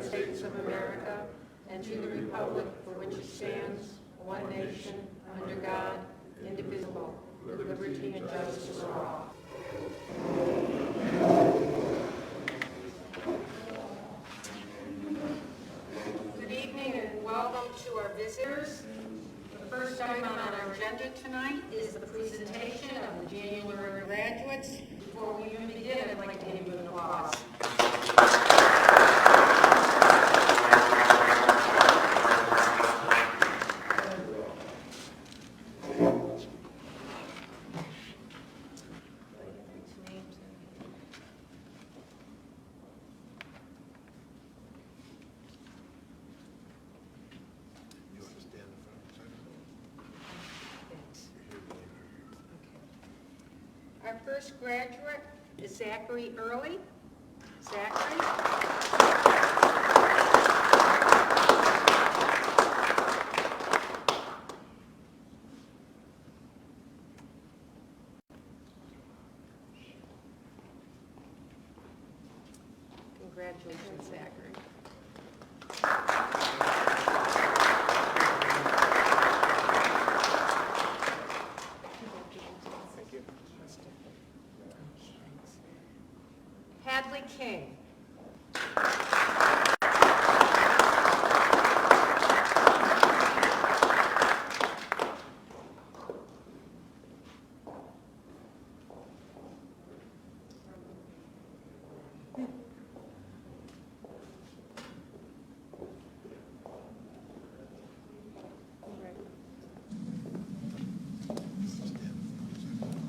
United States of America and to the republic for which it stands, one nation, under God, indivisible, with liberty and justice for all. Good evening and welcome to our visitors. The first item on our agenda tonight is the presentation of the January graduates. Before we even begin, I'd like to give you an applause. Our first graduate is Zachary Early. Zachary. Congratulations, Zachary. Hadley King.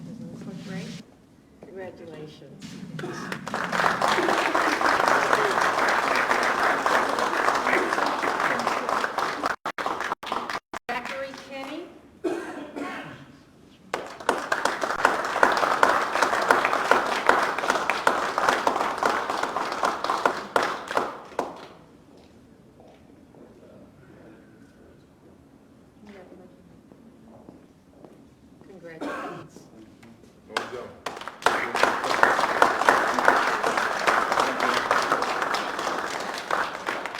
Doesn't this look great? Congratulations. Zachary Kinney. Congratulations.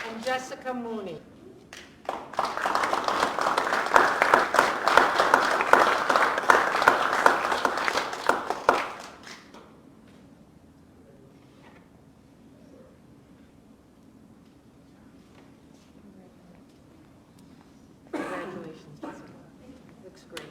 And Jessica Mooney. Congratulations, Jessica. Looks great.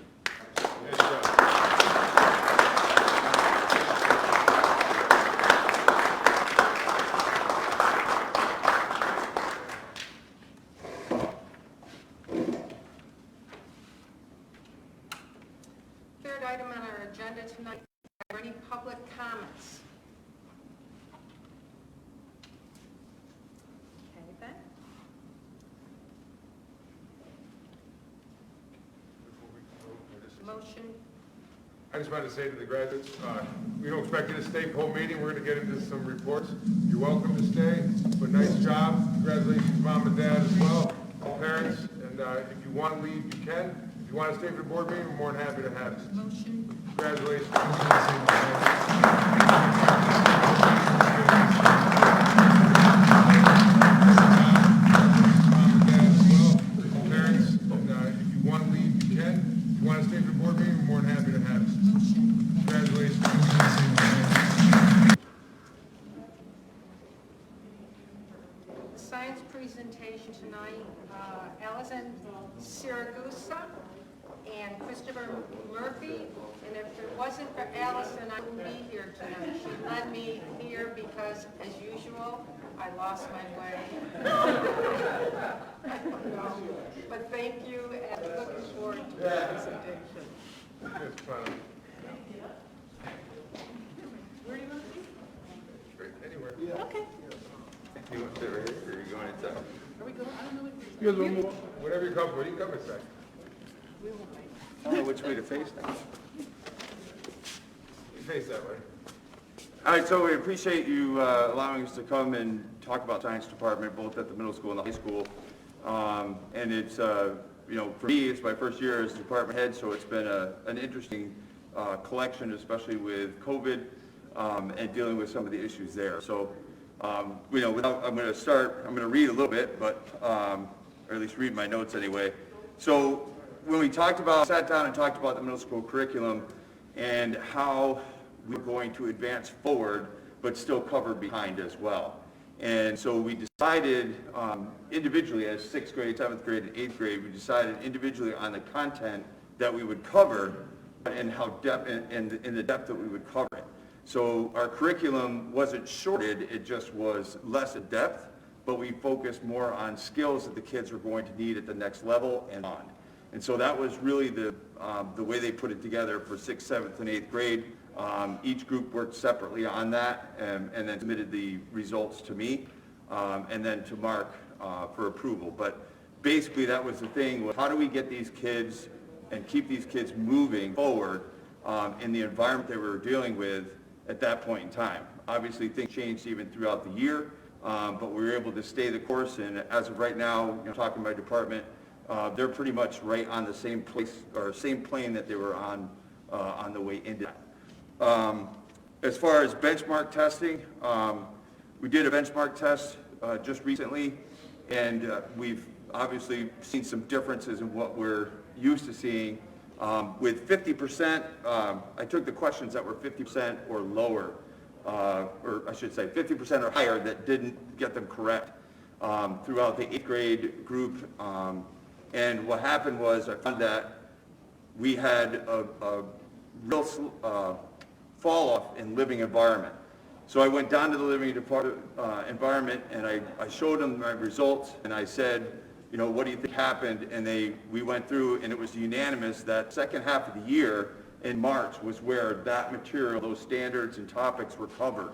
Third item on our agenda tonight, are there any public comments? Anything? Motion? I just wanted to say to the graduates, we don't expect you to stay for the whole meeting. We're going to get into some reports. You're welcome to stay, but nice job. Congratulations, Mom and Dad as well, all parents. And if you want to leave, you can. If you want to stay for the board meeting, we're more than happy to have you. Motion? Congratulations. Science presentation tonight, Allison Siragusa and Christopher Murphy. And if it wasn't for Allison, I wouldn't be here tonight. She led me here because, as usual, I lost my way. I don't know. But thank you, and looking forward to the presentation. It's fun. Where do you want to be? Great. Anywhere. Okay. You want to sit right here, or are you going inside? Are we going? I don't know what You guys want to move? Whatever you come for, you can come inside. we will wait. I don't know which way to face now. You face that way. All right, so we appreciate you allowing us to come and talk about science department, both at the middle school and the high school. And it's, you know, for me, it's my first year as department head, so it's been an interesting collection, especially with COVID and dealing with some of the issues there. So I'm going to read a little bit, but, or at least read my notes anyway. So when we sat down and talked about the middle school curriculum and how we're going to advance forward, but still cover behind as well. And so we decided individually as 6th grade, 7th grade, and 8th grade, we decided individually on the content that we would cover and how depth and in the depth that we would cover it. So our curriculum wasn't shorted, it just was less in depth, but we focused more on skills that the kids were going to need at the next level and on. And so that was really the way they put it together for 6th, 7th, and 8th grade. Each group worked separately on that and then submitted the results to me and then to Mark for approval. But basically that was the thing, was how do we get these kids and keep these kids moving forward in the environment that we were dealing with at that point in time. Obviously things changed even throughout the year, but we were able to stay the course, and as of right now, talking to my department, they're pretty much right on the same place or same plane that they were on the way into that. As far as benchmark testing, we did a benchmark test just recently, and we've obviously seen some differences in what we're used to seeing. With 50%, I took the questions that were 50% or lower, or I should say 50% or higher that didn't get them correct throughout the 8th grade group. And what happened was I found that we had a real fall off in living environment. So I went down to the living environment and I showed them my results and I said, what do you think happened? And we went through and it was unanimous that second half of the year in March was where that material, those standards and topics were covered.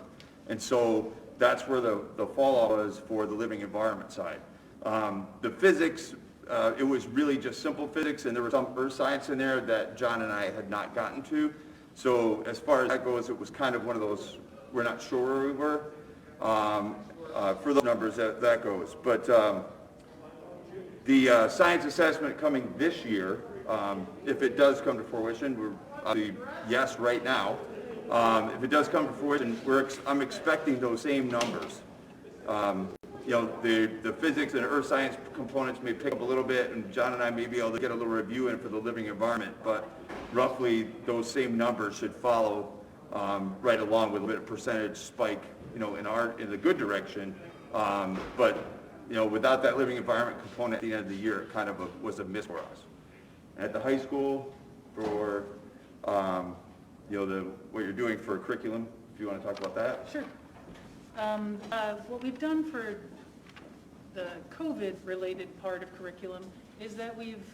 And so that's where the fall off was for the living environment side. The physics, it was really just simple physics, and there was some earth science in there that John and I had not gotten to. So as far as that goes, it was kind of one of those, we're not sure where we were for those numbers that goes. But the science assessment coming this year, if it does come to fruition, we're obviously yes right now. If it does come to fruition, I'm expecting those same numbers. The physics and earth science components may pick up a little bit, and John and I may be able to get a little review in for the living environment, but roughly those same numbers should follow right along with a bit of percentage spike, in the good direction. But without that living environment component at the end of the year, it kind of was a miss for us. At the high school, for what you're doing for a curriculum, if you want to talk about that. Sure. What we've done for the COVID-related part of curriculum is that we've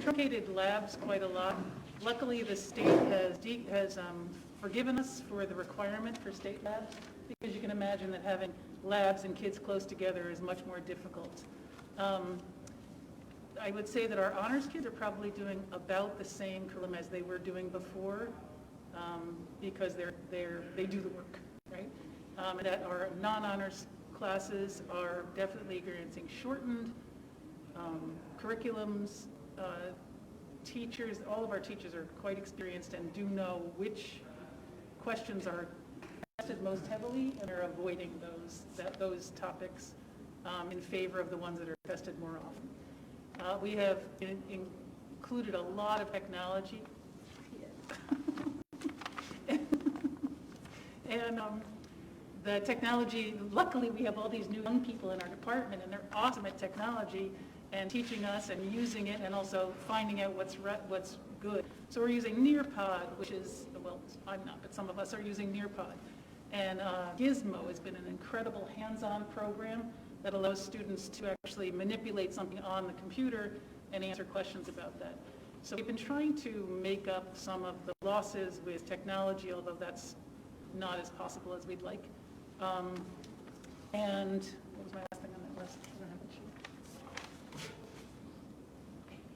truncated labs quite a lot. Luckily, the state has forgiven us for the requirement for state labs, because you can imagine that having labs and kids close together is much more difficult. I would say that our honors kids are probably doing about the same curriculum as they were doing before, because they do the work, right? And that our non-honors classes are definitely experiencing shortened curriculums. Teachers, all of our teachers are quite experienced and do know which questions are tested most heavily, and are avoiding those topics in favor of the ones that are tested more often. We have included a lot of technology. And the technology, luckily we have all these new young people in our department, and they're awesome at technology and teaching us and using it, and also finding out what's good. So we're using Nearpod, which is, well, I'm not, but some of us are using Nearpod. And Gizmo has been an incredible hands-on program that allows students to actually manipulate something on the computer and answer questions about that. So we've been trying to make up some of the losses with technology, although that's not as possible as we'd like. And what was my last thing on that list? I don't have it.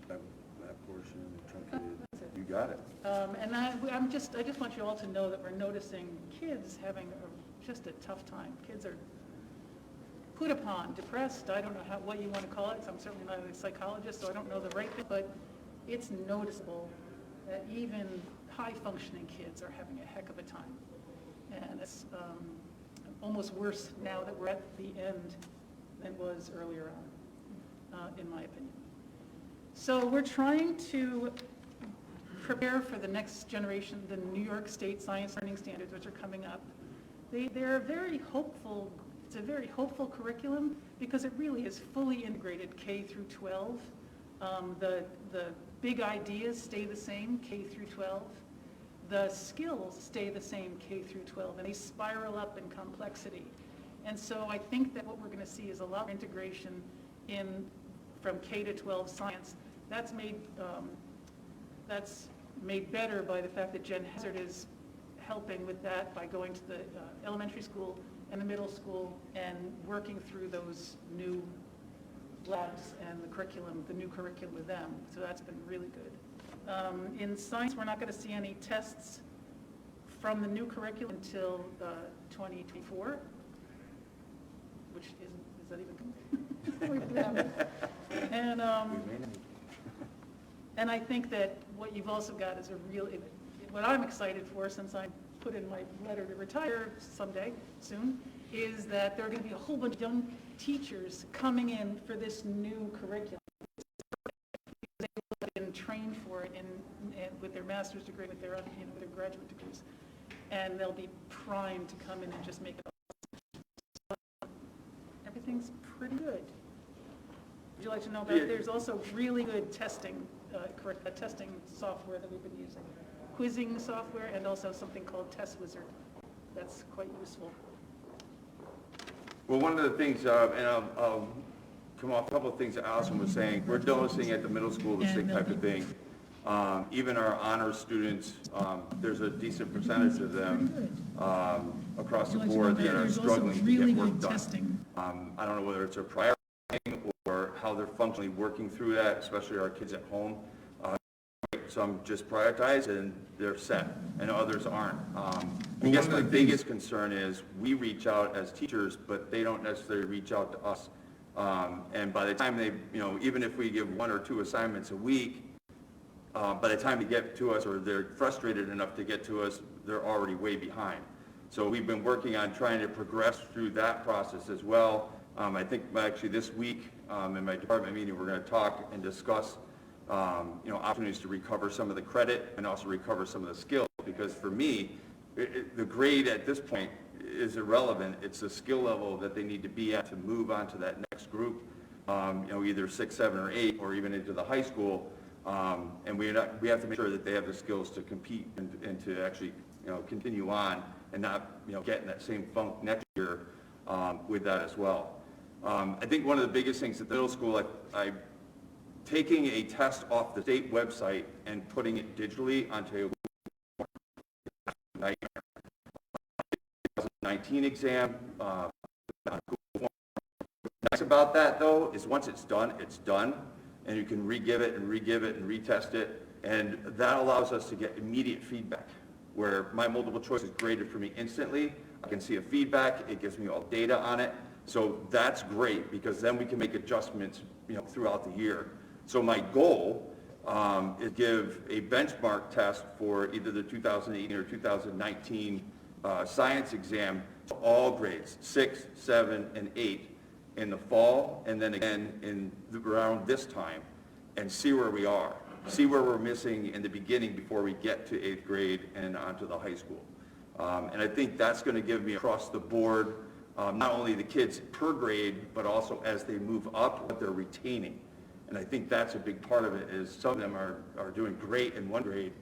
That portion, truncated. You got it. And I just want you all to know that we're noticing kids having just a tough time. Kids are put upon, depressed. I don't know what you want to call it, because I'm certainly not a psychologist, so I don't know the right thing, but it's noticeable that even high-functioning kids are having a heck of a time. And it's almost worse now that we're at the end than it was earlier on, in my opinion. So we're trying to prepare for the next generation, the New York State Science Learning Standards, which are coming up. They're very hopeful. It's a very hopeful curriculum because it really is fully integrated K through 12. The big ideas stay the same, K through 12. The skills stay the same, K through 12, and they spiral up in complexity. And so I think that what we're going to see is a lot of integration from K to 12 science. That's made better by the fact that Jen Hazard is helping with that by going to the elementary school and the middle school and working through those new labs and the curriculum, the new curriculum with them. So that's been really good. In science, we're not going to see any tests from the new curriculum until 2024, which is that even good? And I think that what you've also got is what I'm excited for, since I put in my letter to retire someday soon, is that there are going to be a whole bunch of young teachers coming in for this new curriculum. They will have been trained for it with their master's degree, with their their graduate degrees, and they'll be primed to come in and just make it up. Everything's pretty good. Would you like to know about? There's also really good testing software that we've been using, quizzing software, and also something called Test Wizard. That's quite useful. Well, one of the things, and I'll come off a couple of things that Allison was saying, we're noticing at the middle school the same type of thing. Even our honors students, there's a decent percentage of them across the board that are struggling to get work done. I don't know whether it's a priority or how they're functionally working through that, especially our kids at home. Some just prioritize and they're set, and others aren't. I guess my biggest concern is we reach out as teachers, but they don't necessarily reach out to us. And by the time they, even if we give 1 or 2 assignments a week, by the time they get to us, or they're frustrated enough to get to us, they're already way behind. So we've been working on trying to progress through that process as well. I think actually this week in my department meeting, we're going to talk and discuss opportunities to recover some of the credit and also recover some of the skills. Because for me, the grade at this point is irrelevant. It's the skill level that they need to be at to move on to that next group, either 6, 7, or 8, or even into the high school. And we have to make sure that they have the skills to compete and to actually continue on and not get in that same funk next year with that as well. I think one of the biggest things at the middle school, taking a test off the state website and putting it digitally onto a 2019 exam. Nice about that though is once it's done, and you can re-give it and retest it, and that allows us to get immediate feedback. Where my multiple choice is graded for me instantly, I can see a feedback, it gives me all data on it, so that's great because then we can make adjustments throughout the year. So my goal is give a benchmark test for either the 2018 or 2019 science exam to all grades, 6, 7, and 8 in the fall, and then again around this time, and see where we are. See where we're missing in the beginning before we get to 8th grade and onto the high school. And I think that's going to give me across the board, not only the kids per grade, but also as they move up, what they're retaining. And I think that's a big part of it, is some of them are doing great in one grade,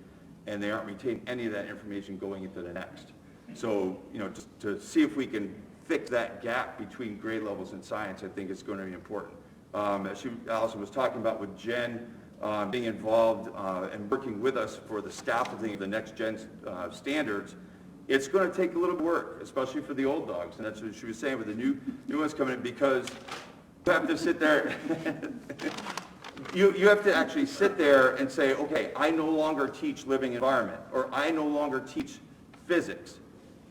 and they aren't retaining any of that information going into the next. So, just to see if we can fix that gap between grade levels in science, I think is going to be important. As Allison was talking about with Jen, being involved and working with us for the scaffolding of the next gen standards, it's going to take a little work, especially for the old dogs. And that's what she was saying with the new ones coming in, because you have to sit there, you have to actually sit there and say, okay, I no longer teach living environment, or I no longer teach physics.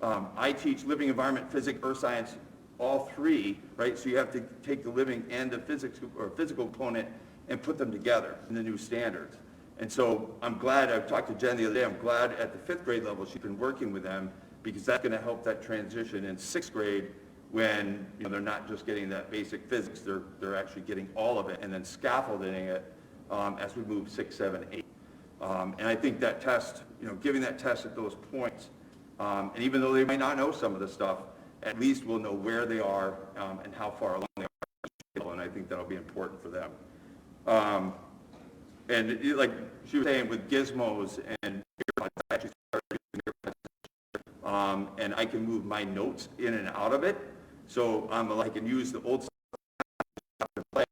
I teach living environment, physics, earth science, all 3, right? So you have to take the living and the physics or physical component and put them together in the new standards. And so I'm glad, I talked to Jen the other day, I'm glad at the 5th grade level she's been working with them because that's going to help that transition in sixth grade when, you know, they're not just getting that basic physics, they're actually getting all of it and then scaffolding it as we move 6, 7, 8. And I think that test, you know, giving that test at those points, and even though they might not know some of the stuff, at least we'll know where they are and how far along they are, and I think that'll be important for them. And like she was saying, with gizmos and and I can move my notes in and out of it, so I can use the old stuff to play.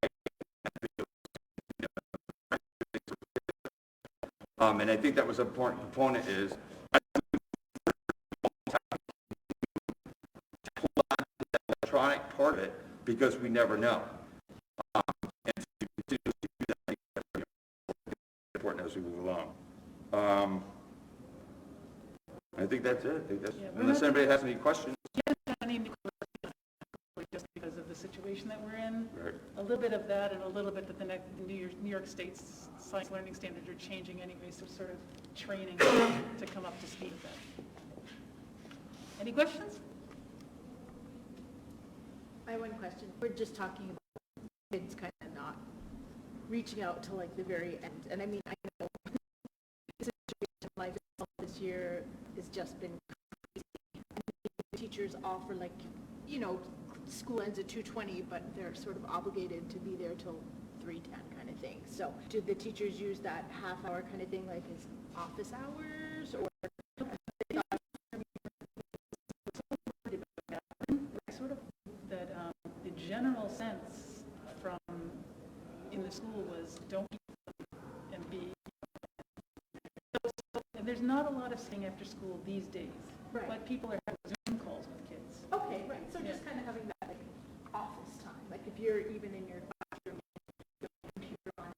And I think that was an important component is electronic part of it, because we never know. And to continue to do that, I think that's really important as we move along. I think that's it. Unless anybody has any questions. Just because of the situation that we're in. Right. A little bit of that and a little bit that the New York State's science learning standards are changing anyway, so sort of training to come up to speed with that. Any questions? I have one question. We're just talking about kids kind of not reaching out to like the very end. And I mean, I know the situation in life this year has just been crazy. And teachers offer like, you know, school ends at 2:20, but they're sort of obligated to be there till 3:10 kind of thing. So do the teachers use that half hour kind of thing like as office hours, or Sort of that the general sense from in the school was don't be and be. And there's not a lot of staying after school these days, Right. but people are having Zoom calls with kids. okay, right. So just kind of having that like office time. Like if you're even in your classroom, your computer on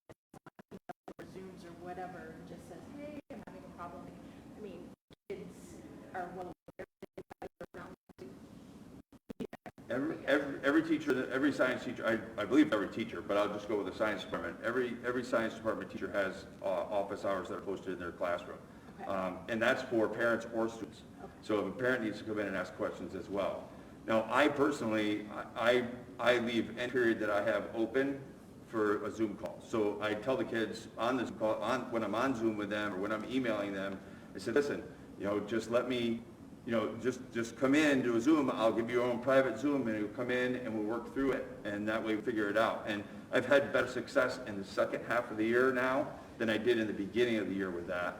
or Zooms or whatever, and just says, hey, I'm having a problem. I mean, kids are well aware around. Every teacher, every science teacher, I believe every teacher, but I'll just go with the science department. Every science department teacher has office hours that are posted in their classroom. Okay. And that's for parents or students. Okay. So if a parent needs to come in and ask questions as well. Now, I personally, I leave any period that I have open for a Zoom call. So I tell the kids on this call, when I'm on Zoom with them or when I'm emailing them, I said, listen, you know, just let me, you know, just come in, do a Zoom, I'll give you your own private Zoom, and you'll come in and we'll work through it, and that way we figure it out. And I've had better success in the second half of the year now than I did in the beginning of the year with that.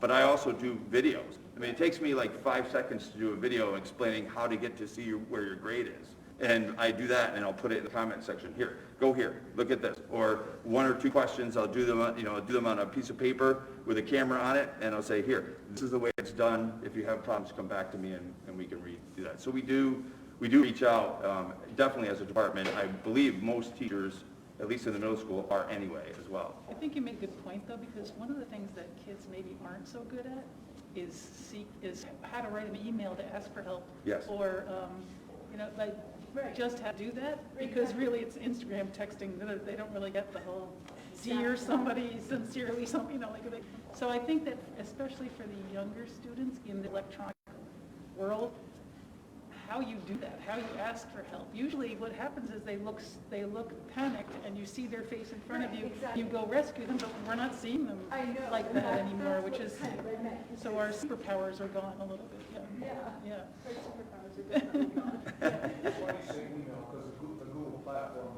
But I also do videos. I mean, it takes me like 5 seconds to do a video explaining how to get to see where your grade is. And I do that, and I'll put it in the comment section. Here, go here, look at this. Or 1 or 2 questions, I'll do them, I'll do them on a piece of paper with a camera on it, and I'll say, here, this is the way it's done. If you have problems, come back to me, and we can redo that. So we do reach out, definitely as a department. I believe most teachers, at least in the middle school, are anyway as well. I think you make a good point though, because one of the things that kids maybe aren't so good at is how to write an email to ask for help. Yes. Or, like, just how to do that, because really it's Instagram texting, they don't really get the whole dear somebody sincerely, something, so I think that especially for the younger students in the electronic world, how you do that, how you ask for help. Usually what happens is they look panicked and you see their face in front of you, exactly. you go rescue them, but we're not seeing them I know. like that anymore, which is, kind of what I meant. so our superpowers are gone a little bit, yeah. Our superpowers are definitely gone. That's why you say email, because the Google platform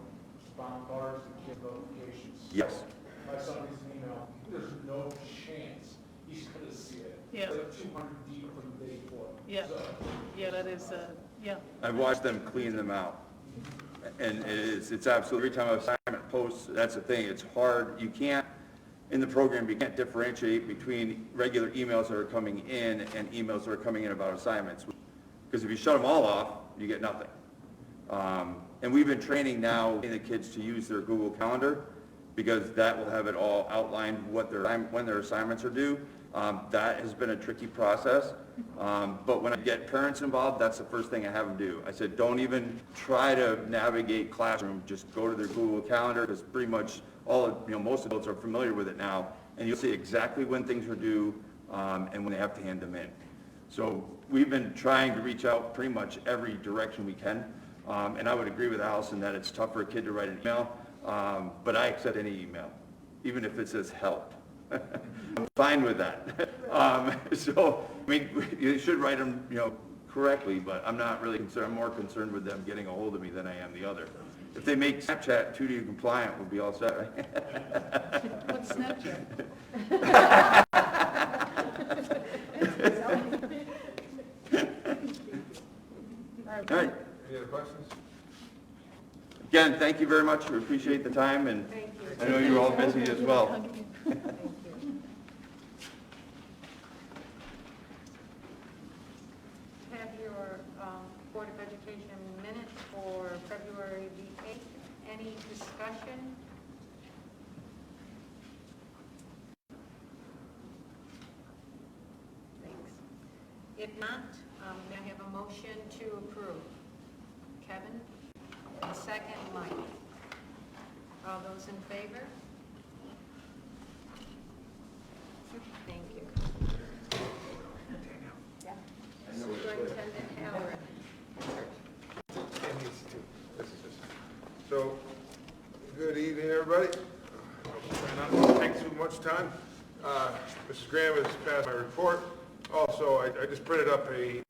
bombards the kid notifications. Yes. My son gets an email, there's no chance he's gonna see it. Yeah. It's like 200 deep from the day before. Yeah. So, Yeah, that is, yeah. I've watched them clean them out. And it's absolutely, every time an assignment posts, that's the thing, it's hard. You can't, in the program, you can't differentiate between regular emails that are coming in and emails that are coming in about assignments. Because if you shut them all off, you get nothing. And we've been training now the kids to use their Google Calendar, because that will have it all outlined when their assignments are due. That has been a tricky process. But when I get parents involved, that's the first thing I have them do. I said, don't even try to navigate Classroom, just go to their Google Calendar, because pretty much most adults are familiar with it now, and you'll see exactly when things are due, and when they have to hand them in. So we've been trying to reach out pretty much every direction we can. And I would agree with Allison that it's tough for a kid to write an email, but I accept any email, even if it says help. I'm fine with that. So, I mean, you should write them, correctly, but I'm not really concerned. I'm more concerned with them getting a hold of me than I am the other. If they make Snapchat 2D compliant, we'll be all set, right? What's Snapchat? All right. Any other questions? Again, thank you very much. We appreciate the time, and I know you're all busy as well. Have your Board of Education minutes for February the 8th. Any discussion? Thanks. If not, may I have a motion to approve? Kevin? And second, Mike. All those in favor? Thank you. Superintendent Howard. So, good evening, everybody. I'll try not to take too much time. Mrs. Graham has passed my report. Also, I just printed up a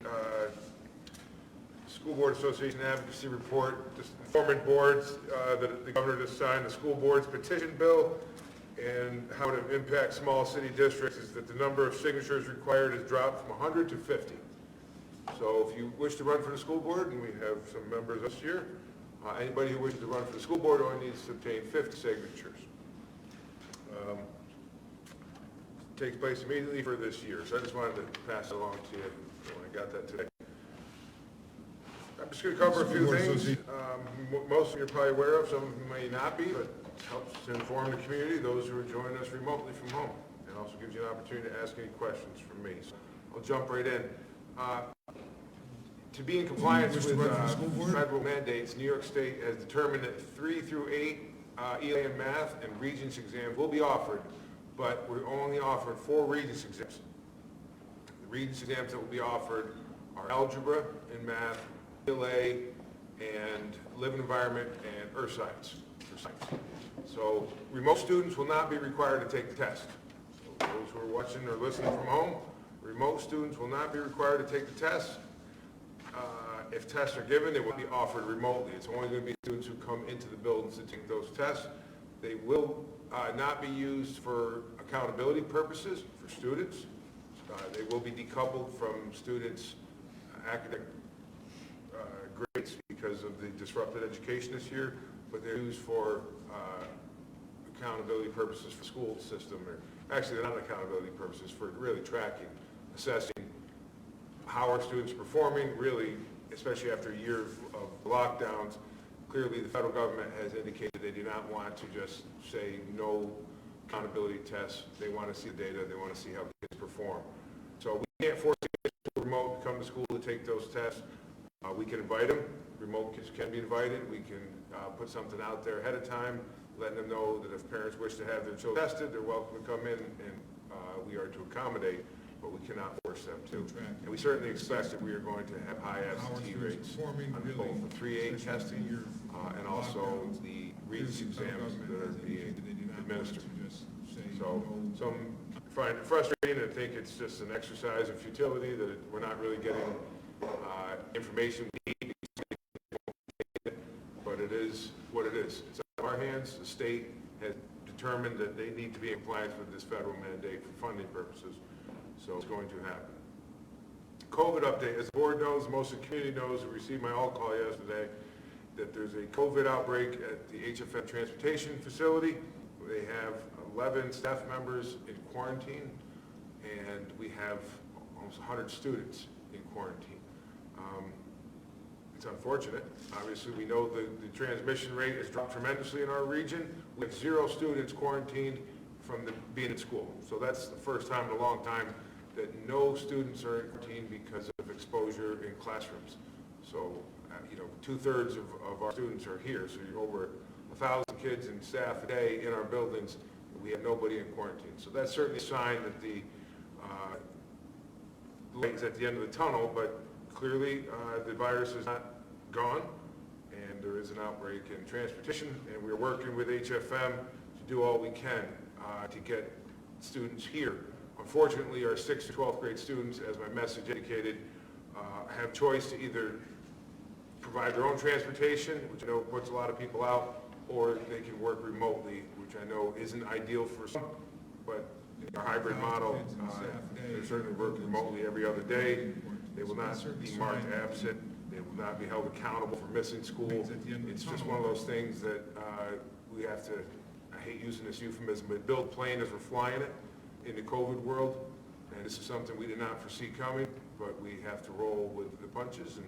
School Board Association Advocacy report, just informing boards that the governor just signed the school board's petition bill, and how it impacts small city districts is that the number of signatures required has dropped from 100 to 50. So if you wish to run for the school board, and we have some members this year, anybody who wishes to run for the school board only needs to obtain 50 signatures. Takes place immediately for this year, so I just wanted to pass it along to you when I got that today. I'm just going to cover a few things. Most of you are probably aware of, some of you may not be, but it helps to inform the community, those who are joining us remotely from home, and also gives you an opportunity to ask any questions from me. So I'll jump right in. To be in compliance with federal mandates, New York State has determined that 3 through 8 ELA and math and Regents exams will be offered, but we're only offering 4 Regents exams. The Regents exams that will be offered are algebra and math, ELA, and living environment and earth science for science. So remote students will not be required to take the test. So those who are watching or listening from home, remote students will not be required to take the test. If tests are given, they will be offered remotely. It's only going to be students who come into the buildings to take those tests. They will not be used for accountability purposes for students. They will be decoupled from students' academic grades because of the disrupted education this year, but they're used for accountability purposes for school system, or actually they're not accountability purposes, for really tracking, assessing how our students are performing, really, especially after a year of lockdowns. Clearly, the federal government has indicated they do not want to just say no accountability tests. They want to see the data. They want to see how kids perform. So we can't force kids to remote to come to school to take those tests. We can invite them. Remote kids can be invited. We can put something out there ahead of time, letting them know that if parents wish to have their children tested, they're welcome to come in, and we are to accommodate, but we cannot force them to. And we certainly expect that we are going to have high absentee rates on both the 3A testing and also the Regents exams that are being administered. So some find it frustrating and think it's just an exercise in futility, that we're not really getting information we need, but it is what it is. It's out of our hands. The state has determined that they need to be in compliance with this federal mandate for funding purposes. So it's going to happen. COVID update. As the board knows, most of the community knows, we received my all-call yesterday, that there's a COVID outbreak at the HFM transportation facility. They have 11 staff members in quarantine, and we have almost 100 students in quarantine. It's unfortunate. Obviously, we know the transmission rate has dropped tremendously in our region. We have 0 students quarantined from being in school. So that's the first time in a long time that no students are in quarantine because of exposure in classrooms. So, 2/3 of our students are here. So you're over 1,000 kids and staff a day in our buildings. We have nobody in quarantine. So that's certainly a sign that the lights at the end of the tunnel, but clearly the virus is not gone, and there is an outbreak in transportation, and we're working with HFM to do all we can to get students here. Unfortunately, our 6th to 12th grade students, as my message indicated, have choice to either provide their own transportation, which I know puts a lot of people out, or they can work remotely, which I know isn't ideal for some, but in our hybrid model, they're certainly working remotely every other day. They will not be marked absent. They will not be held accountable for missing school. It's just one of those things that we have to, I hate using this euphemism, but build a plane as we're flying it in the COVID world. And this is something we did not foresee coming, but we have to roll with the punches. And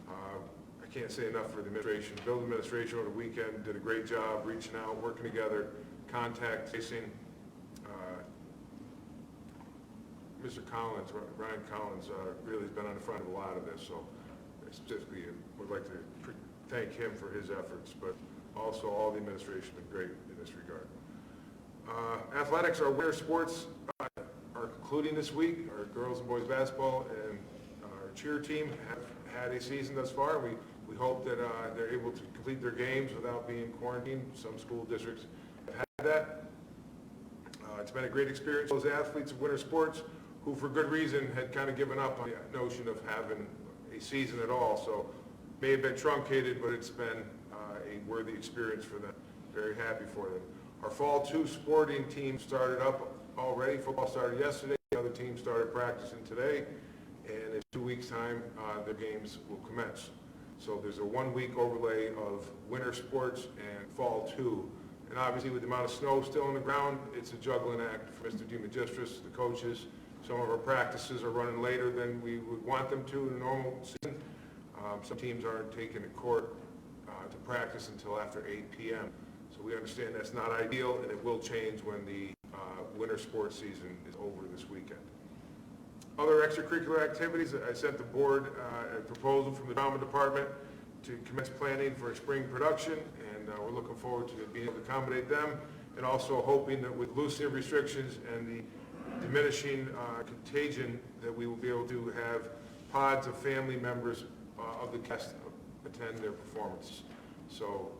I can't say enough for the administration. Bill administration over the weekend did a great job reaching out, working together, contact tracing. Mr. Collins, Ryan Collins, really has been on the front of a lot of this, so I specifically would like to thank him for his efforts, but also all the administration has been great in this regard. Athletics, our winter sports are concluding this week. Our girls and boys basketball and our cheer team have had a season thus far. We hope that they're able to complete their games without being quarantined. Some school districts have had that. It's been a great experience for those athletes of winter sports who, for good reason, had kind of given up on the notion of having a season at all. So may have been truncated, but it's been a worthy experience for them. Very happy for them. Our Fall 2 sporting team started up already. Football started yesterday. The other team started practicing today. And in 2 weeks' time, their games will commence. So there's a 1-week overlay of winter sports and Fall 2. And obviously, with the amount of snow still on the ground, it's a juggling act for Mr. DeMagistris, the coaches. Some of our practices are running later than we would want them to in a normal season. Some teams aren't taking the court to practice until after 8 p.m. So we understand that's not ideal, and it will change when the winter sports season is over this weekend. Other extracurricular activities, I sent the board a proposal from the drama department to commence planning for a spring production, and we're looking forward to being able to accommodate them, and also hoping that with loosening restrictions and the diminishing contagion, that we will be able to have pods of family members of the cast attend their performance. So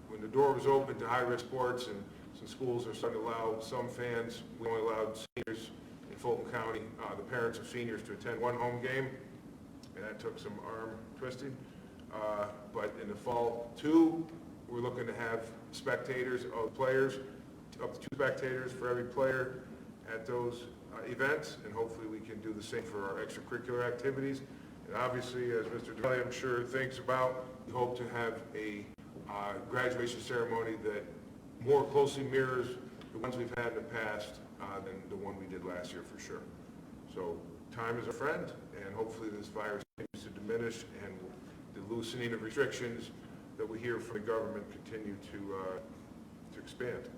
when the door was open to high-risk sports, and some schools are starting to allow some fans, we only allowed seniors in Fulton County, the parents of seniors, to attend one home game, and that took some arm twisting. But in the Fall 2, we're looking to have spectators of players, up to 2 spectators for every player at those events, and hopefully we can do the same for our extracurricular activities. And obviously, as Mr. Dwelly, I'm sure, thinks about, we hope to have a graduation ceremony that more closely mirrors the ones we've had in the past than the one we did last year, for sure. So time is a friend, and hopefully this virus continues to diminish, and the loosening of restrictions that we hear from the government continue to expand.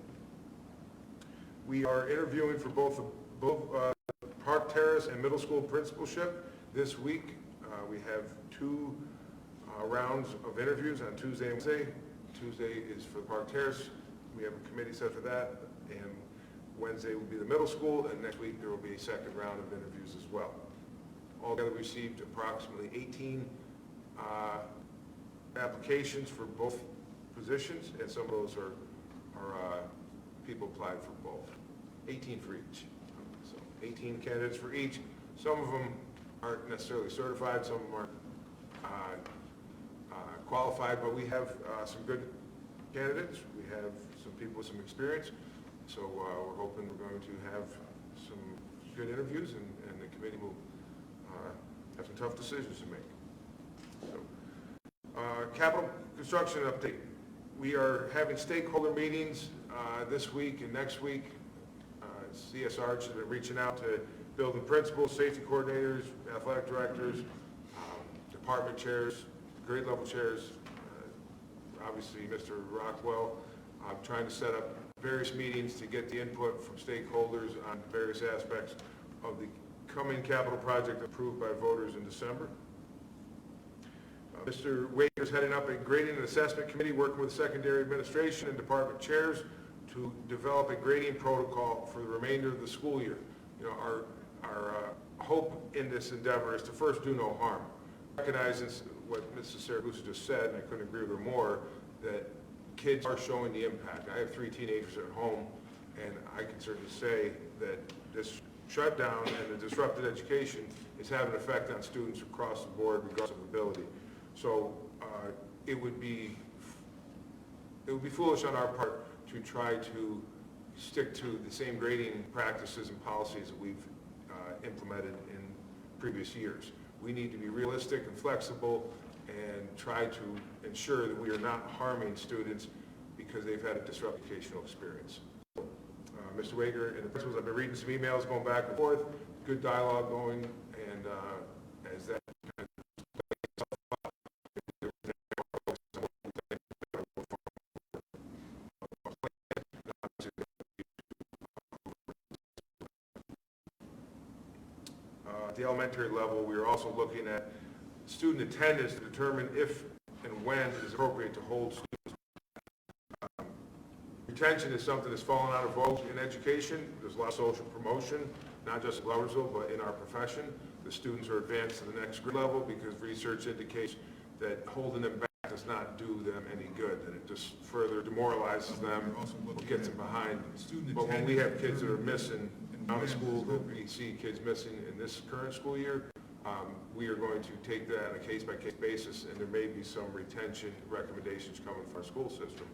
We are interviewing for both Park Terrace and middle school principalship this week. We have 2 rounds of interviews on Tuesday and Wednesday. Tuesday is for the Park Terrace. We have a committee set for that, and Wednesday will be the middle school, and next week there will be a second round of interviews as well. Altogether, we received approximately 18 applications for both positions, and some of those are people applied for both. 18 for each. So 18 candidates for each. Some of them aren't necessarily certified, some of them aren't qualified, but we have some good candidates. We have some people with some experience. So we're hoping we're going to have some good interviews, and the committee will have some tough decisions to make. So, capital construction update. We are having stakeholder meetings this week and next week. CSR has been reaching out to building principals, safety coordinators, athletic directors, department chairs, grade level chairs, obviously Mr. Rockwell. I'm trying to set up various meetings to get the input from stakeholders on various aspects of the coming capital project approved by voters in December. Mr. Waker is heading up a grading and assessment committee working with secondary administration and department chairs to develop a grading protocol for the remainder of the school year. You know, our hope in this endeavor is to first do no harm. Recognizing what Mrs. Saragusa just said, and I couldn't agree with her more, that kids are showing the impact. I have 3 teenagers at home, and I can certainly say that this shutdown and the disrupted education is having an effect on students across the board, regardless of ability. So it would be foolish on our part to try to stick to the same grading practices and policies that we've implemented in previous years. We need to be realistic and flexible and try to ensure that we are not harming students because they've had a disruptive educational experience. Mr. Wager and the principals, I've been reading some emails going back and forth, good dialogue going, and as that kind at the elementary level, we are also looking at student attendance to determine if and when it is appropriate to hold students. Retention is something that's fallen out of vogue in education. There's a lot of social promotion, not just in Gloversville, but in our profession. The students are advanced to the next grade level because research indicates that holding them back does not do them any good, and it just further demoralizes them, or gets them behind. But when we have kids that are missing out of school, that we see kids missing in this current school year, we are going to take that on a case-by-case basis, and there may be some retention recommendations coming from our school system.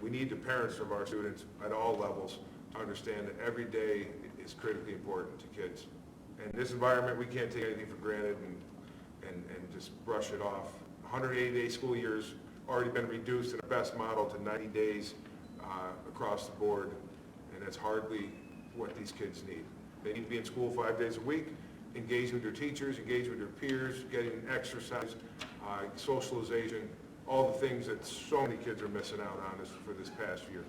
We need the parents of our students at all levels to understand that every day is critically important to kids. And in this environment, we can't take anything for granted and just brush it off. 180-day school years already been reduced in our best model to 90 days across the board, and that's hardly what these kids need. They need to be in school 5 days a week, engage with their teachers, engage with their peers, getting exercise, socialization, all the things that so many kids are missing out on for this past year.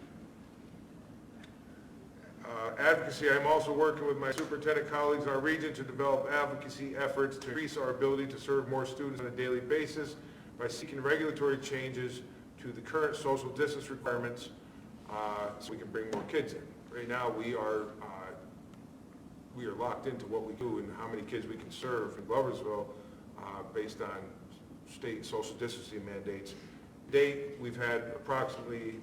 Advocacy, I'm also working with my superintendent colleagues in our region to develop advocacy efforts to increase our ability to serve more students on a daily basis by seeking regulatory changes to the current social distance requirements so we can bring more kids in. Right now, we are locked into what we do and how many kids we can serve in Gloversville based on state social distancing mandates. To date, we've had approximately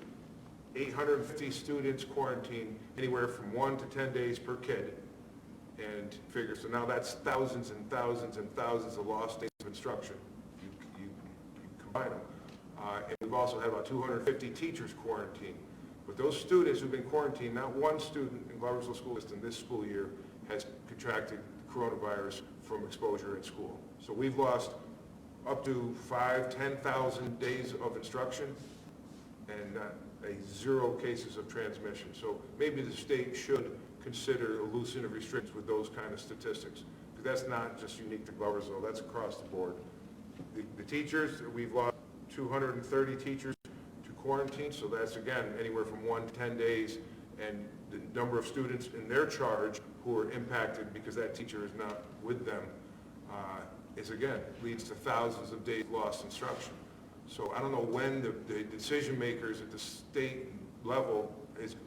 850 students quarantined anywhere from 1 to 10 days per kid, and figure, so now that's thousands and thousands and thousands of lost days of instruction. You combine them. And we've also had about 250 teachers quarantined. But those students who've been quarantined, not one student in Gloversville School System this school year has contracted coronavirus from exposure in school. So we've lost up to 10,000 days of instruction and zero cases of transmission. So maybe the state should consider a loosening of restrictions with those kind of statistics, because that's not just unique to Gloversville, that's across the board. The teachers, we've lost 230 teachers to quarantine, so that's again anywhere from 1 to 10 days, and the number of students in their charge who are impacted because that teacher is not with them is again leads to thousands of days lost instruction. So I don't know when the decision makers at the state level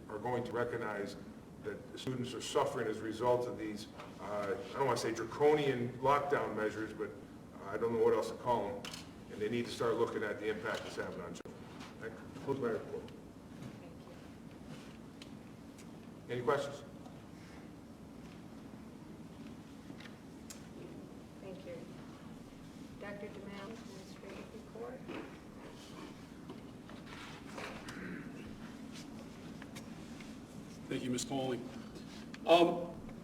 are going to recognize that students are suffering as a result of these, I don't want to say draconian lockdown measures, but I don't know what else to call them. And they need to start looking at the impact it's having on children. That concludes my report. Any questions? Thank you. Dr. DeMann, administrative report. Thank you, Ms. Colling.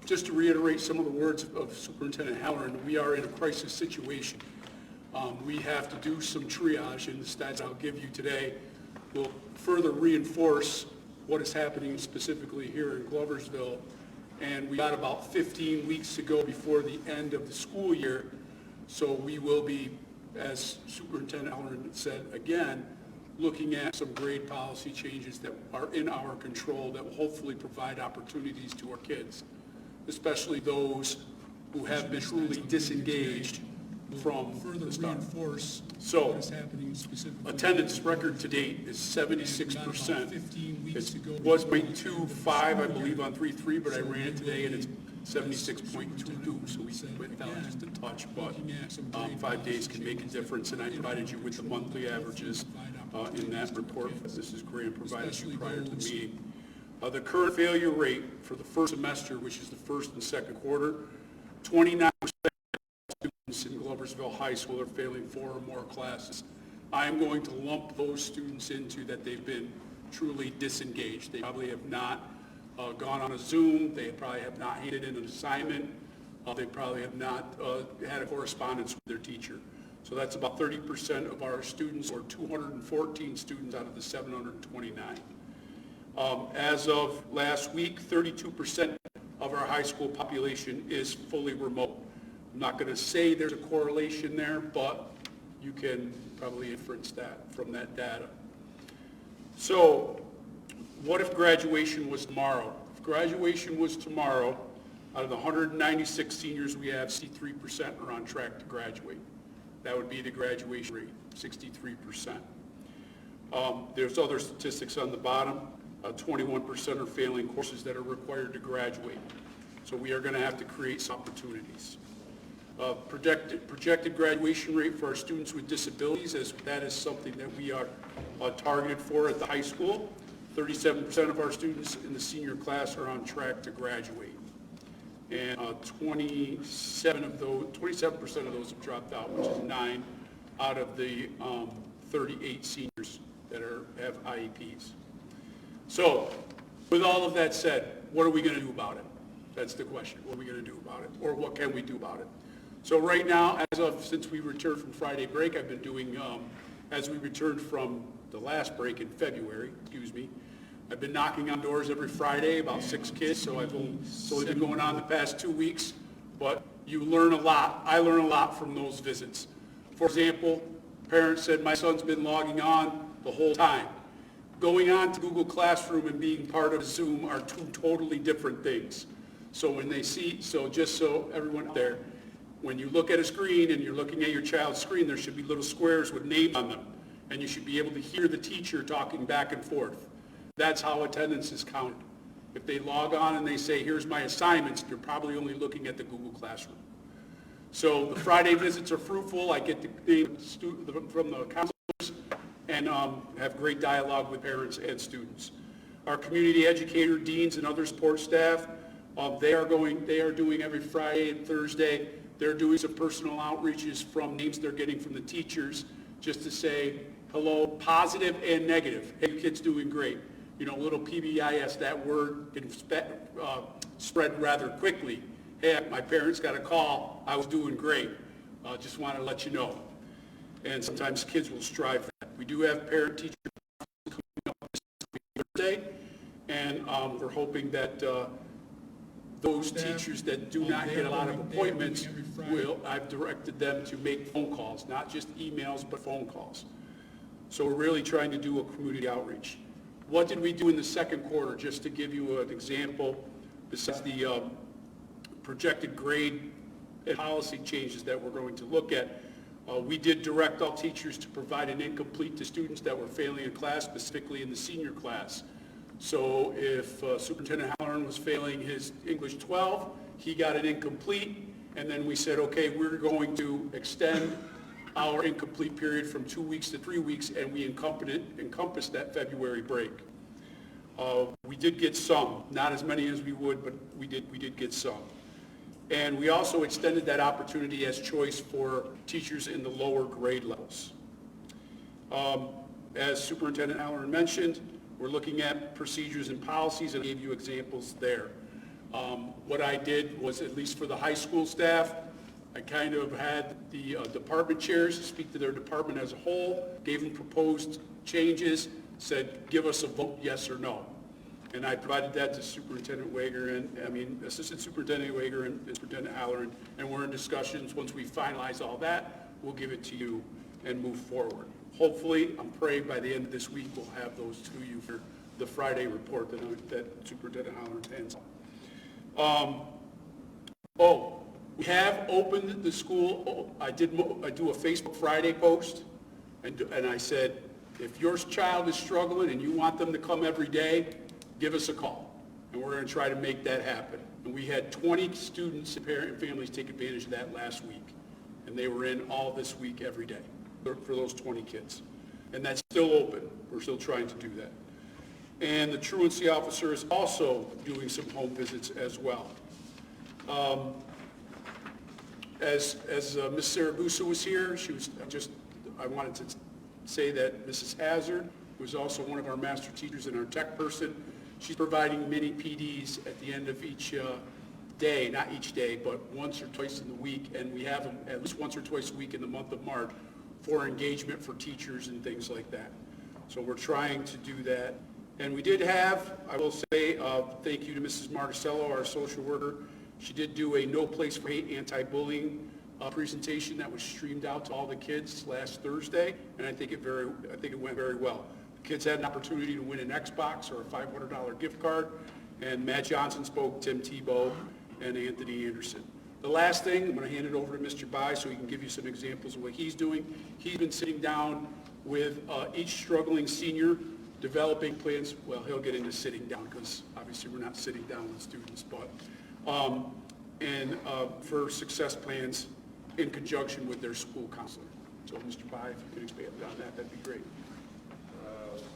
Just to reiterate some of the words of Superintendent Halloran, we are in a crisis situation. We have to do some triage, and the stats I'll give you today will further reinforce what is happening specifically here in Gloversville. And we got about 15 weeks to go before the end of the school year, so we will be, as Superintendent Halloran said again, looking at some grade policy changes that are in our control that will hopefully provide opportunities to our kids, especially those who have been truly disengaged from the start. So, attendance record to date is 76%. It was 0.25, I believe, on 3-3, but I ran it today and it's 76.22, so we went down just a touch, but 5 days can make a difference, and I provided you with the monthly averages in that report that Mrs. Graham provided you prior to the meeting. The current failure rate for the first semester, which is the first and second quarter, 29% of students in Gloversville High School are failing 4 or more classes. I am going to lump those students into that they've been truly disengaged. They probably have not gone on a Zoom, they probably have not handed in an assignment, they probably have not had a correspondence with their teacher. So that's about 30% of our students, or 214 students out of the 729. As of last week, 32% of our high school population is fully remote. I'm not going to say there's a correlation there, but you can probably inference that from that data. So what if graduation was tomorrow? If graduation was tomorrow, out of the 196 seniors we have, 63% are on track to graduate. That would be the graduation rate, 63%. There's other statistics on the bottom. 21% are failing courses that are required to graduate. So we are going to have to create some opportunities. Projected graduation rate for our students with disabilities, that is something that we are targeted for at the high school. 37% of our students in the senior class are on track to graduate. And 27% of those have dropped out, which is 9 out of the 38 seniors that have IEPs. So, with all of that said, what are we going to do about it? That's the question. What are we going to do about it? Or what can we do about it? So right now, since we returned from Friday break, I've been doing, as we returned from the last break in February, I've been knocking on doors every Friday, about 6 kids, so it's only been going on the past 2 weeks, but you learn a lot. I learn a lot from those visits. For example, parents said, my son's been logging on the whole time. Going on to Google Classroom and being part of Zoom are 2 totally different things. So when they see, just so everyone out there, when you look at a screen and you're looking at your child's screen, there should be little squares with names on them, and you should be able to hear the teacher talking back and forth. That's how attendance is counted. If they log on and they say, here's my assignments, they're probably only looking at the Google Classroom. So the Friday visits are fruitful. I get the from the counselors and have great dialogue with parents and students. Our community educator, deans, and other support staff, they are doing every Friday and Thursday. They're doing some personal outreaches from names they're getting from the teachers, just to say hello, positive and negative. Hey, your kid's doing great. You know, little PBIS, that word can spread rather quickly. Hey, my parents got a call. I was doing great. Just wanted to let you know. And sometimes kids will strive for that. We do have parent-teacher coming up this Thursday, and we're hoping that those teachers that do not get a lot of appointments I've directed them to make phone calls, not just emails, but phone calls. So we're really trying to do a community outreach. What did we do in the second quarter? Just to give you an example, besides the projected grade and policy changes that we're going to look at, we did direct all teachers to provide an incomplete to students that were failing in class, specifically in the senior class. So if Superintendent Halloran was failing his English 12, he got an incomplete, and then we said, okay, we're going to extend our incomplete period from 2 weeks to 3 weeks, and we encompassed that February break. We did get some, not as many as we would, but we did get some. And we also extended that opportunity as choice for teachers in the lower grade levels. As Superintendent Halloran mentioned, we're looking at procedures and policies, and I gave you examples there. What I did was, at least for the high school staff, I kind of had the department chairs speak to their department as a whole, gave them proposed changes, said, give us a vote, yes or no. And I provided that to Assistant Superintendent Wager and Superintendent Halloran, and we're in discussions. Once we finalize all that, we'll give it to you and move forward. Hopefully, I'm praying by the end of this week, we'll have those to you for the Friday report that Superintendent Halloran hands on. We have opened the school. I do a Facebook Friday post, and I said, if your child is struggling and you want them to come every day, give us a call, and we're going to try to make that happen. And we had 20 students and parent and families take advantage of that last week. And they were in all this week, every day, for those 20 kids. And that's still open. We're still trying to do that. And the truancy officer is also doing some home visits as well. As Ms. Saragusa was here, I wanted to say that Mrs. Hazard was also one of our master teachers and our tech person. She's providing mini PDs at the end of each day, not each day, but once or twice in the week, and we have them at least once or twice a week in the month of March for engagement for teachers and things like that. So we're trying to do that. And we did have, I will say, thank you to Mrs. Marticello, our social worker. She did do a No Place for Hate anti-bullying presentation that was streamed out to all the kids last Thursday, and I think it went very well. The kids had an opportunity to win an Xbox or a $500 gift card, and Matt Johnson spoke, Tim Tebow, and Anthony Anderson. The last thing, I'm going to hand it over to Mr. Bai so he can give you some examples of what he's doing. He's been sitting down with each struggling senior, developing plans. Well, he'll get into sitting down because obviously we're not sitting down with students, but for success plans in conjunction with their school counselor. So, Mr. Bai, if you could expand on that, that'd be great.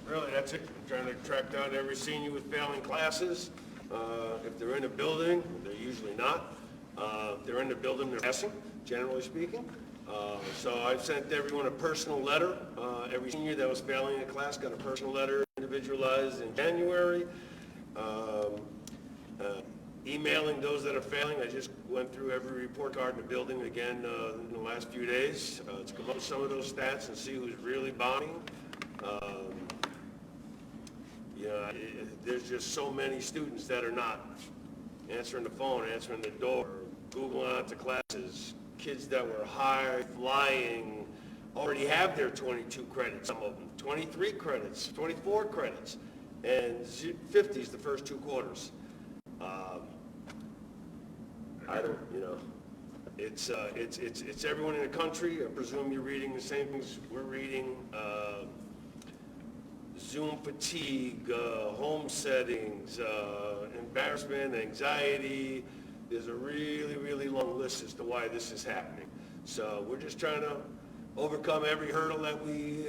Really, that's it. I'm trying to track down every senior with failing classes. If they're in a building, they're usually not. If they're in the building, they're passing, generally speaking. So I've sent everyone a personal letter. Every senior that was failing a class got a personal letter individualized in January. Emailing those that are failing. I just went through every report card in the building again in the last few days to come up with some of those stats and see who's really bombing. There's just so many students that are not answering the phone, answering the door, Googling out to classes. Kids that were high flying already have their 22 credits, some of them, 23 credits, 24 credits, and 50s the first 2 quarters. It's everyone in the country. I presume you're reading the same things we're reading. Zoom fatigue, home settings, embarrassment, anxiety. There's a really, really long list as to why this is happening. So we're just trying to overcome every hurdle that we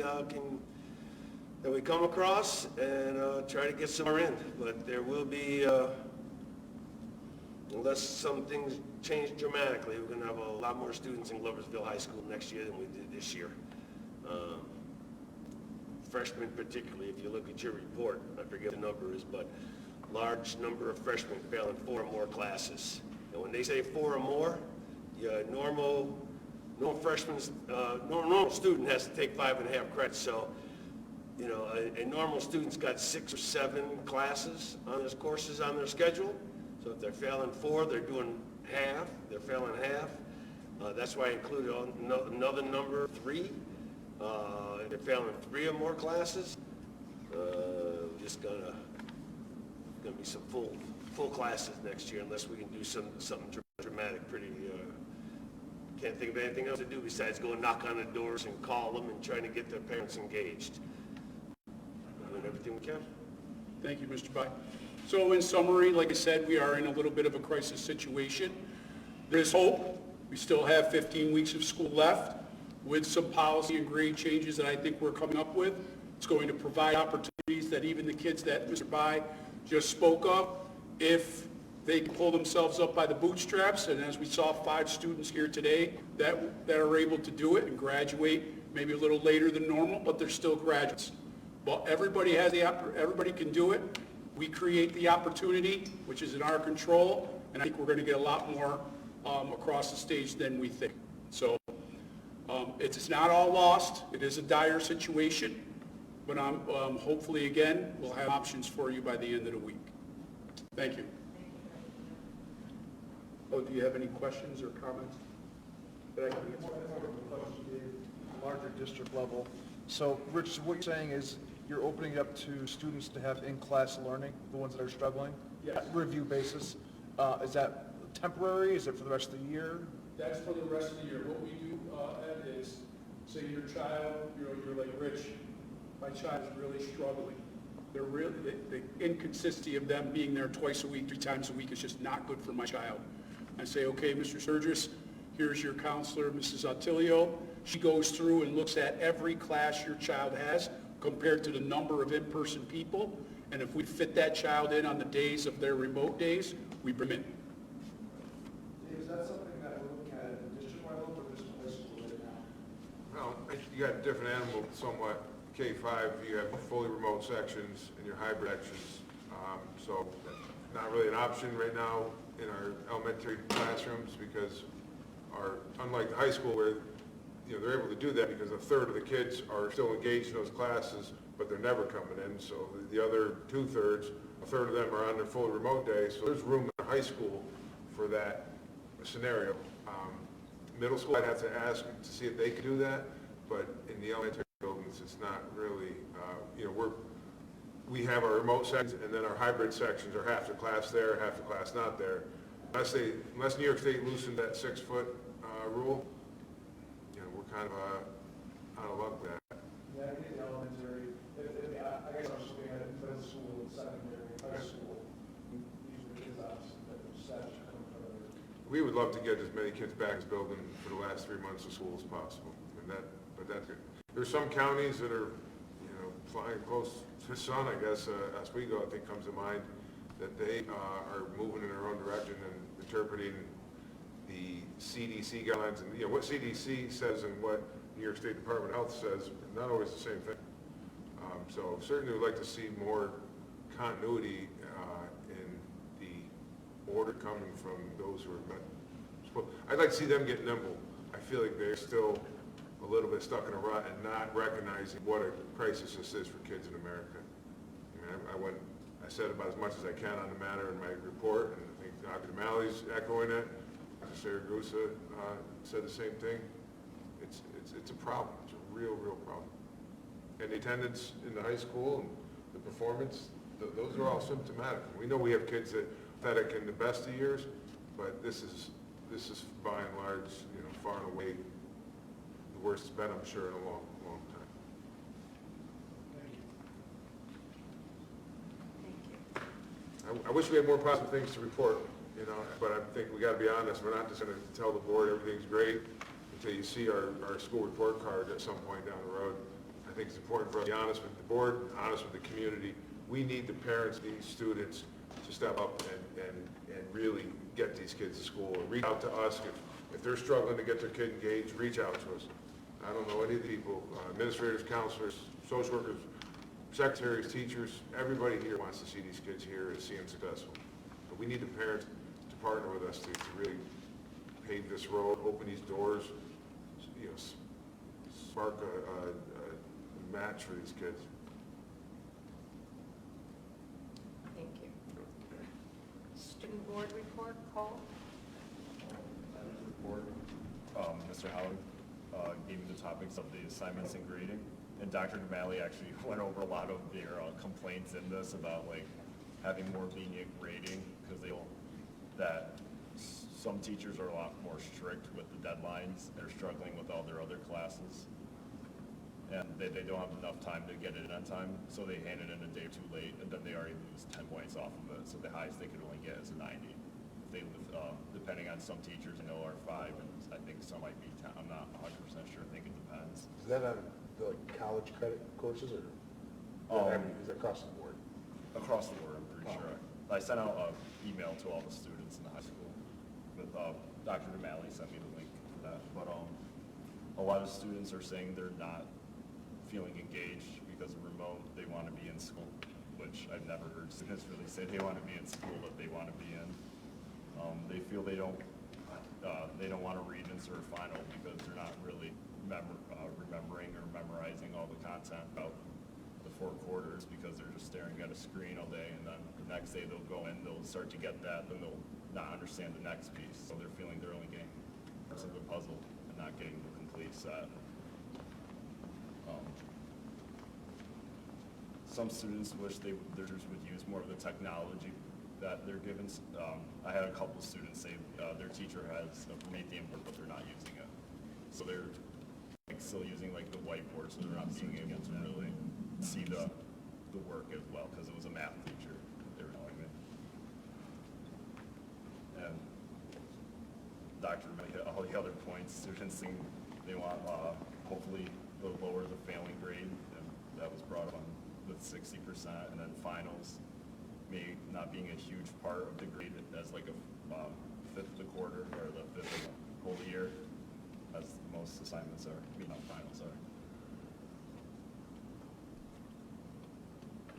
come across and try to get some more in. But there will be, unless some things change dramatically, we're going to have a lot more students in Gloversville High School next year than we did this year. Freshmen particularly, if you look at your report, I forget what the number is, but large number of freshmen failing 4 or more classes. And when they say 4 or more, normal student has to take 5.5 credits. So, a normal student's got 6 or 7 classes on his courses on their schedule. So if they're failing 4, they're doing half. They're failing half. That's why I included another number, 3. If they're failing 3 or more classes, just gonna be some full classes next year unless we can do something dramatic. Can't think of anything else to do besides go and knock on the doors and call them and trying to get their parents engaged. We're doing everything we can. Thank you, Mr. Bai. So in summary, like I said, we are in a little bit of a crisis situation. There's hope. We still have 15 weeks of school left with some policy and grade changes that I think we're coming up with. It's going to provide opportunities that even the kids that Mr. Bai just spoke of, if they can pull themselves up by the bootstraps, and as we saw 5 students here today that are able to do it and graduate maybe a little later than normal, but they're still graduates. Well, everybody can do it. We create the opportunity, which is in our control, and I think we're going to get a lot more across the stage than we think. So it's not all lost. It is a dire situation, but hopefully, again, we'll have options for you by the end of the week. Thank you. Oh, do you have any questions or comments that I can answer? Larger district level. So, Rich, what you're saying is you're opening it up to students to have in-class learning, the ones that are struggling? Yes. Review basis. Is that temporary? Is it for the rest of the year? That's for the rest of the year. What we do, Ed, is say your child, you're like, Rich, my child is really struggling. They're really, the inconsistency of them being there twice a week, 3 times a week is just not good for my child. I say, okay, Mr. Sturgis, here's your counselor, Mrs. Attilio. She goes through and looks at every class your child has compared to the number of in-person people. And if we fit that child in on the days of their remote days, we bring them in. Dave, is that something that we're looking at the district-wide level or just high school right now? Well, you got different animals somewhat. K-5, you have fully remote sections and your hybrid sections. So not really an option right now in our elementary classrooms because unlike the high school where, they're able to do that because a third of the kids are still engaged in those classes, but they're never coming in. So the other 2/3, a third of them are on their fully remote days. So there's room in the high school for that scenario. Middle school, I'd have to ask to see if they can do that, but in the elementary buildings, it's not really, we have our remote sections and then our hybrid sections are half the class there, half the class not there. Unless New York State loosened that 6-foot rule, we're kind of out of luck with that. Yeah, I think the elementary, I guess I was looking at it middle school and secondary, high school, usually kids obviously, that the stats are coming from there. We would love to get as many kids back in the building for the last 3 months of school as possible, but that's good. There's some counties that are, flying close to the sun, I guess, Oswego, I think, comes to mind, that they are moving in their own direction and interpreting the CDC guidelines, and, what CDC says and what New York State Department of Health says, are not always the same thing. So certainly would like to see more continuity in the order coming from those who are meant. I'd like to see them get nimble. I feel like they're still a little bit stuck in a rut and not recognizing what a crisis this is for kids in America. I said about as much as I can on the matter in my report, and I think Dr. O'Malley's echoing it. Dr. Saragusa said the same thing. It's a problem. It's a real problem. And the attendance in the high school and the performance, those are all symptomatic. We know we have kids that are pathetic in the best of years, but this is by and large, far and away the worst it's been, I'm sure, in a long time. I wish we had more positive things to report, but I think we got to be honest. We're not just going to tell the board everything's great until you see our school report card at some point down the road. I think it's important for us to be honest with the board, honest with the community. We need the parents, these students, to step up and really get these kids to school. Reach out to us. If they're struggling to get their kid engaged, reach out to us. I don't know any of the people, administrators, counselors, social workers, secretaries, teachers, everybody here wants to see these kids here and see them successful. But we need the parents to partner with us to really pave this road, open these doors, spark a match for these kids. Thank you. Student board report, Cole? Report. Mr. Howard gave me the topics of the assignments and grading, and Dr. O'Malley actually went over a lot of their complaints in this about having more lenient grading because they feel that some teachers are a lot more strict with the deadlines. They're struggling with all their other classes, and they don't have enough time to get it in on time, so they hand it in a day too late, and then they already lose 10 points off of it. So the highest they could only get is a 90. They depending on some teachers, I know are 5, and I think some might be 10. I'm not 100% sure. I think it depends. Is that on the college credit courses, or is it across the board? Across the board, I'm pretty sure. I sent out an email to all the students in the high school. With Dr. O'Malley sent me the link for that. But a lot of students are saying they're not feeling engaged because of remote. They want to be in school, which I've never heard students really say they want to be in school that they want to be in. They feel they don't want to read in their final because they're not really remembering or memorizing all the content about the 4 quarters because they're just staring at a screen all day, and then the next day they'll go in, they'll start to get that, then they'll not understand the next piece. So they're feeling they're only getting parts of the puzzle and not getting the complete set. Some students wish their teachers would use more of the technology that they're given. I had a couple of students say their teacher has made the input, but they're not using it. So they're still using the whiteboard, so they're not being able to really see the the work as well, because it was a math teacher they were telling me. And Dr. May hit all the other points. Students think they want, hopefully, they'll lower the failing grade, and that was brought up on with 60%, and then finals may not being a huge part of the grade as like a fifth of the quarter, or the fifth of the whole year, as most assignments are, finals are.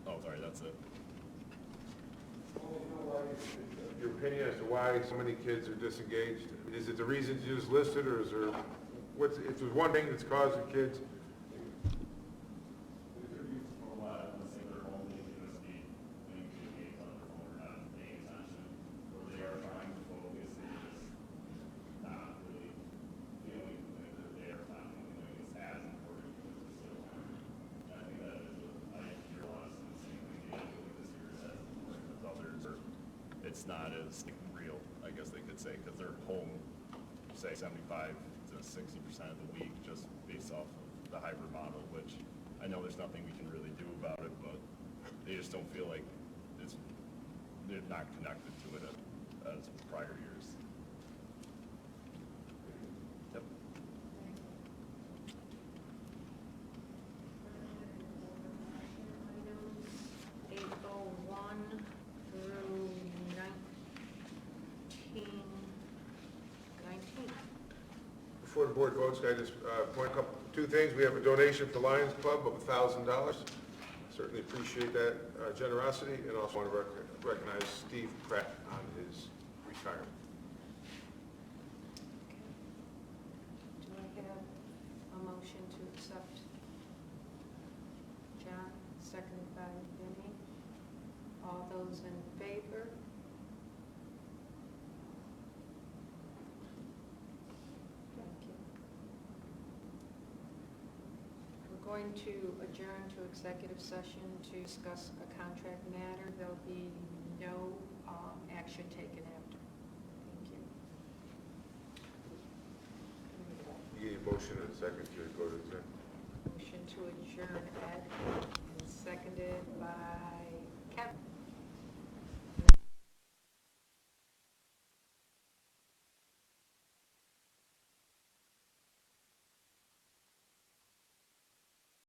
Oh, sorry, that's it. Your opinion as to why so many kids are disengaged? Is it the reasons you just listed, or is there, if there's one thing that's causing kids? It's not as real, I guess they could say, because they're home, say 75 to 60% of the week, just based off of the hybrid model, which I know there's nothing we can really do about it, but they just don't feel like they're not connected to it as prior years. Yep. 801 through 19. Before the board votes, can I just point out two things? We have a donation for Lions Club of $1,000. Certainly appreciate that generosity, and also want to recognize Steve Pratt on his retirement. Do I have a motion to accept? John, seconded by Vinnie. All those in favor? Thank you. We're going to adjourn to executive session to discuss a contract matter. There'll be no action taken after. Thank you. You need a motion and a second to go to exec. Motion to adjourn